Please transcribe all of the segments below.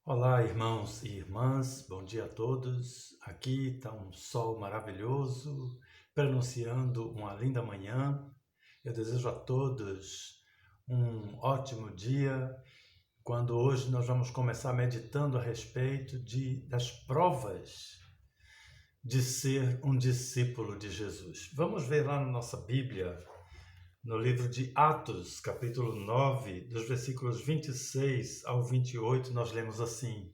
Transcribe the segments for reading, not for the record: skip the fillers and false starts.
Olá, irmãos e irmãs, bom dia a todos. Aqui está um sol maravilhoso, pronunciando uma linda manhã. Eu desejo a todos um ótimo dia, quando hoje nós vamos começar meditando a respeito das provas de ser um discípulo de Jesus. Vamos ver lá na nossa Bíblia, no livro de Atos, capítulo 9, dos versículos 26 ao 28, nós lemos assim: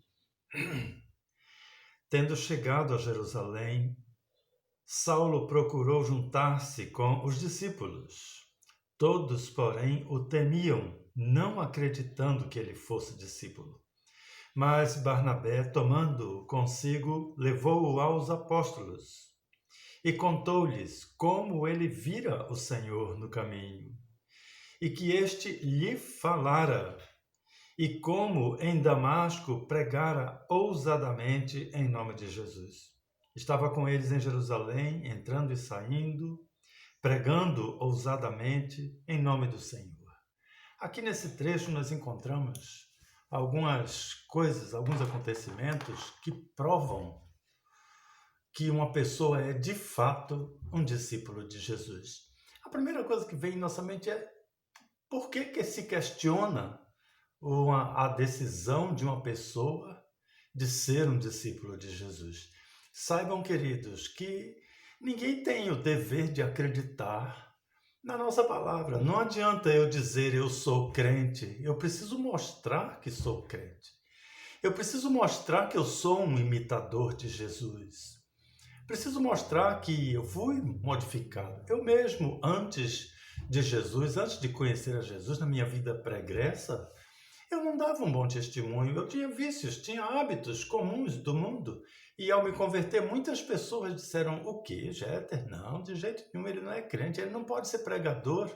Tendo chegado a Jerusalém, Saulo procurou juntar-se com os discípulos. Todos, porém, o temiam, não acreditando que ele fosse discípulo. Mas Barnabé, tomando-o consigo, levou-o aos apóstolos e contou-lhes como ele vira o Senhor no caminho e que este lhe falara, e como em Damasco pregara ousadamente em nome de Jesus. Estava com eles em Jerusalém, entrando e saindo, pregando ousadamente em nome do Senhor. Aqui nesse trecho nós encontramos algumas coisas, alguns acontecimentos que provam que uma pessoa é de fato um discípulo de Jesus. A primeira coisa que vem em nossa mente é: por que se questiona a decisão de uma pessoa de ser um discípulo de Jesus? Saibam, queridos, que ninguém tem o dever de acreditar na nossa palavra. Não adianta eu dizer eu sou crente, eu preciso mostrar que sou crente. Eu preciso mostrar que eu sou um imitador de Jesus. Preciso mostrar que eu fui modificado. Eu mesmo, antes de Jesus, antes de conhecer a Jesus, na minha vida pregressa, eu não dava um bom testemunho, eu tinha vícios, tinha hábitos comuns do mundo. E ao me converter, muitas pessoas disseram: o quê, Jeter? Não, de jeito nenhum, ele não é crente, ele não pode ser pregador,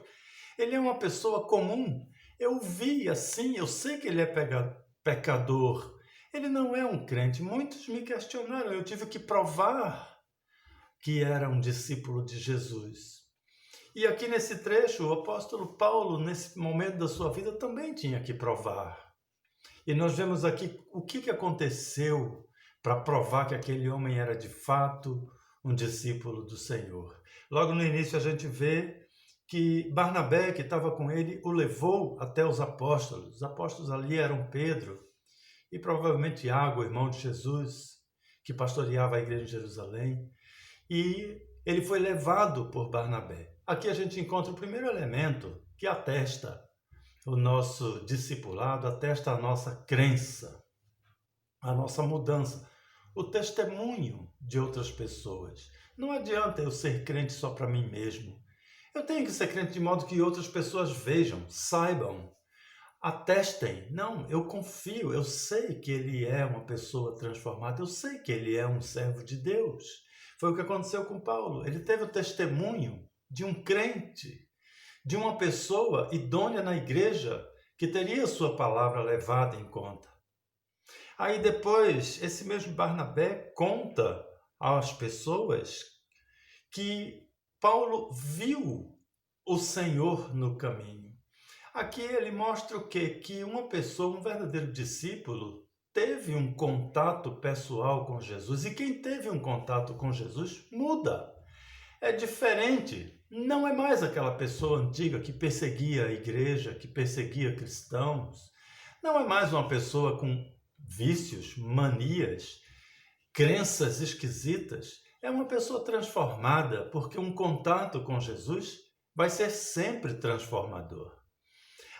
ele é uma pessoa comum. Eu vi assim, eu sei que ele é pecador, ele não é um crente. Muitos me questionaram, eu tive que provar que era um discípulo de Jesus. E aqui nesse trecho, o apóstolo Paulo, nesse momento da sua vida, também tinha que provar. E nós vemos aqui o que aconteceu para provar que aquele homem era de fato um discípulo do Senhor. Logo no início a gente vê que Barnabé, que estava com ele, o levou até os apóstolos. Os apóstolos ali eram Pedro e provavelmente Tiago, irmão de Jesus, que pastoreava a igreja de Jerusalém. E ele foi levado por Barnabé. Aqui a gente encontra o primeiro elemento que atesta o nosso discipulado, atesta a nossa crença, a nossa mudança, o testemunho de outras pessoas. Não adianta eu ser crente só para mim mesmo. Eu tenho que ser crente de modo que outras pessoas vejam, saibam, atestem. Não, eu confio, eu sei que ele é uma pessoa transformada, eu sei que ele é um servo de Deus. Foi o que aconteceu com Paulo. Ele teve o testemunho de um crente, de uma pessoa idônea na igreja, que teria sua palavra levada em conta. Aí depois, esse mesmo Barnabé conta às pessoas que Paulo viu o Senhor no caminho. Aqui ele mostra o quê? Que uma pessoa, um verdadeiro discípulo, teve um contato pessoal com Jesus. E quem teve um contato com Jesus muda. É diferente. Não é mais aquela pessoa antiga que perseguia a igreja, que perseguia cristãos. Não é mais uma pessoa com vícios, manias, crenças esquisitas. É uma pessoa transformada, porque um contato com Jesus vai ser sempre transformador.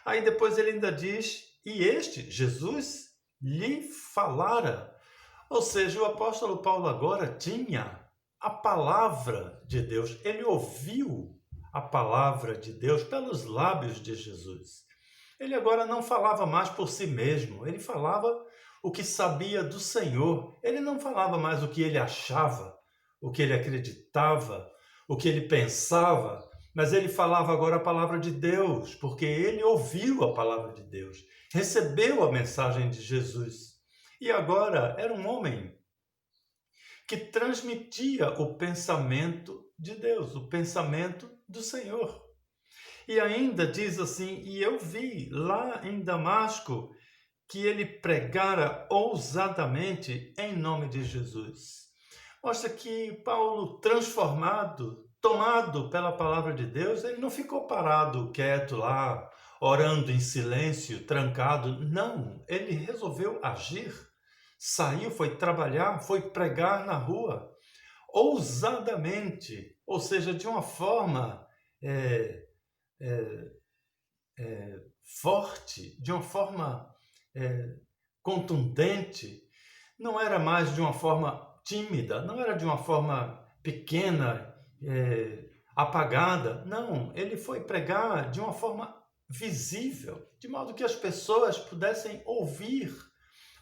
Aí depois ele ainda diz: e este, Jesus, lhe falara. Ou seja, o apóstolo Paulo agora tinha a palavra de Deus. Ele ouviu a palavra de Deus pelos lábios de Jesus. Ele agora não falava mais por si mesmo, ele falava o que sabia do Senhor. Ele não falava mais o que ele achava, o que ele acreditava, o que ele pensava, mas ele falava agora a palavra de Deus, porque ele ouviu a palavra de Deus, recebeu a mensagem de Jesus. E agora era um homem que transmitia o pensamento de Deus, o pensamento do Senhor. E ainda diz assim: e eu vi lá em Damasco que ele pregara ousadamente em nome de Jesus. Mostra que Paulo, transformado, tomado pela palavra de Deus, ele não ficou parado, quieto lá, orando em silêncio, trancado. Não, ele resolveu agir. Saiu, foi trabalhar, foi pregar na rua, ousadamente, ou seja, de uma forma forte, de uma forma contundente. Não era mais de uma forma tímida, não era de uma forma pequena, apagada. Não, ele foi pregar de uma forma visível, de modo que as pessoas pudessem ouvir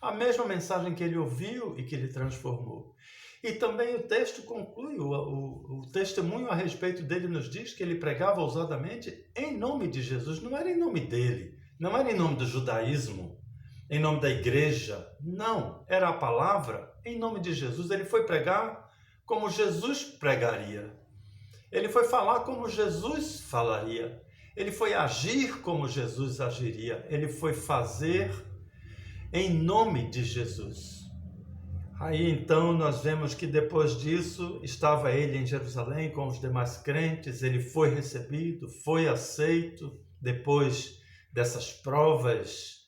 a mesma mensagem que ele ouviu e que ele transformou. E também o texto conclui, o testemunho a respeito dele nos diz que ele pregava ousadamente em nome de Jesus. Não era em nome dele, não era em nome do judaísmo, em nome da igreja. Não, era a palavra em nome de Jesus. Ele foi pregar como Jesus pregaria. Ele foi falar como Jesus falaria. Ele foi agir como Jesus agiria. Ele foi fazer em nome de Jesus. Aí então nós vemos que depois disso estava ele em Jerusalém com os demais crentes, ele foi recebido, foi aceito depois dessas provas,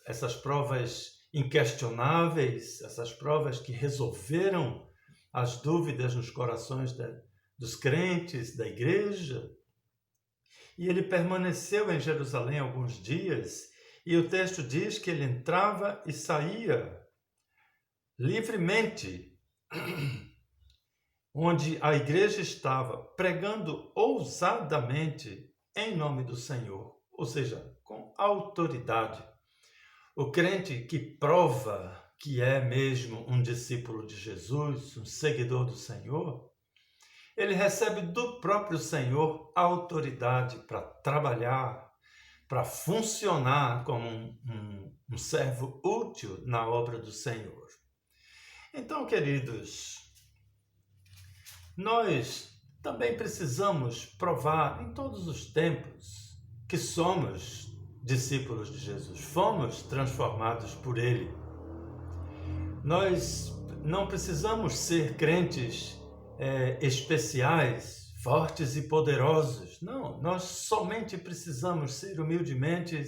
essas provas inquestionáveis, essas provas que resolveram as dúvidas nos corações dos crentes, da igreja. E ele permaneceu em Jerusalém alguns dias, e o texto diz que ele entrava e saía livremente, onde a igreja estava, pregando ousadamente em nome do Senhor, ou seja, com autoridade. O crente que prova que é mesmo um discípulo de Jesus, um seguidor do Senhor, ele recebe do próprio Senhor autoridade para trabalhar, para funcionar como um servo útil na obra do Senhor. Então, queridos, nós também precisamos provar em todos os tempos que somos discípulos de Jesus, fomos transformados por Ele. Nós não precisamos ser crentes especiais, fortes e poderosos. Não, nós somente precisamos ser humildemente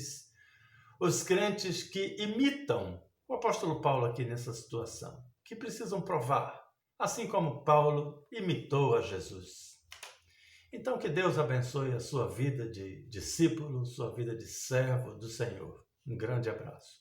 os crentes que imitam o apóstolo Paulo aqui nessa situação, que precisam provar, assim como Paulo imitou a Jesus. Então que Deus abençoe a sua vida de discípulo, sua vida de servo do Senhor. Um grande abraço.